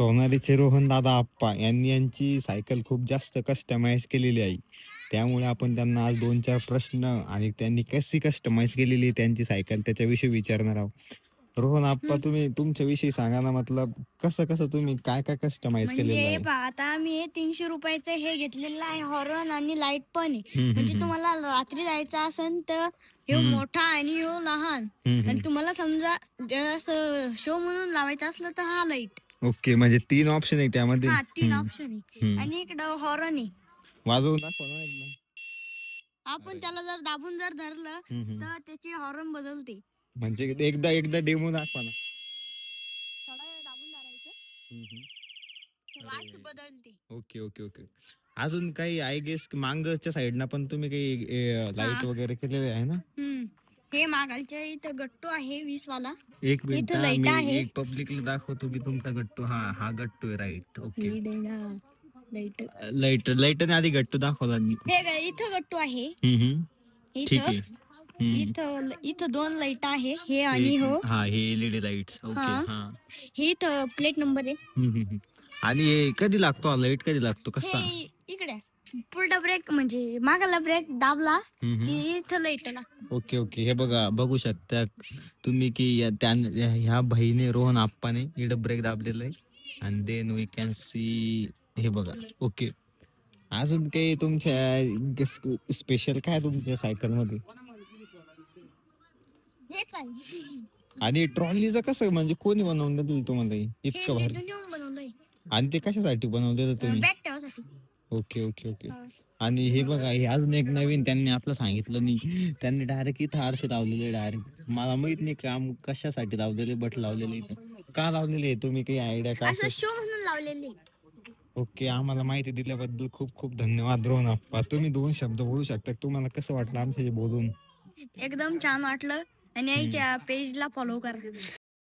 सोनालीचे रोहन दादा आप्पा यांनी यांची सायकल खूप जास्त कस्टमाइज केलेली आहे. त्यामुळे आपण त्यांना आज 2-4 प्रश्न आणि त्यांनी कशी कस्टमाइज केलेली आहे त्यांची सायकल त्याच्याविषयी विचारणार आहोत. रोहन आप्पा, तुम्ही तुमच्याविषयी सांगा ना, मतलब कसं कसं तुम्ही काय काय कस्टमाइज केलेलं म्हणजे आहे? पहा, आता मी हे 300 रुपयाचं हे घेतलेलं आहे, हॉर्न आणि लाईट पण आहे. हम्म, हम्म, म्हणजे हम्म. तुम्हाला रात्री जायचं असेल तर ह्यो हम्म. मोठा आणि ह्यो लहान. हम्म, आणि हम्म. तुम्हाला समजा असं शो म्हणून लावायचं असलं तर हा लाईट. ओके, म्हणजे 3 ऑप्शन आहे त्यामध्ये. हा 3 हम्म, ऑप्शन आहे. हम्म. आणि इकडं हॉर्न आहे. वाजवून दाखवा ना एकदा. आपण त्याला जर दाबून जर धरलं हम्म, हम्म. तर त्याचे हॉर्न बदलते. म्हणजे एकदा एकदा डेमो दाखवा ना. थोडा वेळ दाबून धरायचं, हम्म, हम्म. वाट बदलते. Okay okay okay. अजून काही आय गेस मांगच्या साईडना पण तुम्ही काही लाईट वगैरे केलेले आहे ना? हे मागालच्या इथं गट्टू आहे 20 वाला. एक मिनिट इथं लाईट मी आहे. एक पब्लिकला दाखवतो की तुमचा गट्टू, हा गट्टू आहे, राईट. ओके. लाईट लाईट लाईटने आधी गट्टू दाखवला. हे इथं गट्टू आहे. ठीक इथं आहे. इथं 2 लाईट आहे, हे आणि हो. हा, हे एलईडी लाईट्स. ओके. हा. हा. हे इथं प्लेट नंबर आहे. आणि हे कधी लागतो हा लाईट, कधी लागतो, कसा? हे इकडे पुढला ब्रेक म्हणजे मागाला ब्रेक दाबला की इथं लाईट लागते. Okay okay. हे बघा, बघू शकता तुम्ही की ह्या बहिणी रोहन आप्पाने इकडे ब्रेक दाबलेला आहे आणि देन वी कॅन सी. हे बघा. ओके. अजून काही तुमच्या स्पेशल काय तुमच्या सायकल मध्ये? हेच आहे. आणि ट्रॉलीचं कसं, म्हणजे कोणी बनवून दिलं तुम्हाला हे? हे इतकं मी भारी. दुनिया बनवलंय आणि ते कशासाठी बनवलेलं तुम्ही? बॅग ठेवासाठी. Okay okay okay. आणि हे बघा, हे अजून एक नवीन त्यांनी आपलं सांगितलं नाही, त्यांनी डायरेक्ट इथं आरसे लावलेले. डायरेक्ट मला माहित नाही काम कशासाठी लावलेले, बट लावलेले इथं का लावलेले आहे, तुम्ही काही आयडिया का? असं शो म्हणून लावलेले. ओके. आम्हाला माहिती दिल्याबद्दल खूप खूप धन्यवाद रोहन आप्पा. तुम्ही 2 शब्द बोलू शकता? तुम्हाला कसं वाटलं आमच्याशी बोलून? एकदम छान वाटलं. आणि याच्या पेजला फॉलो करा.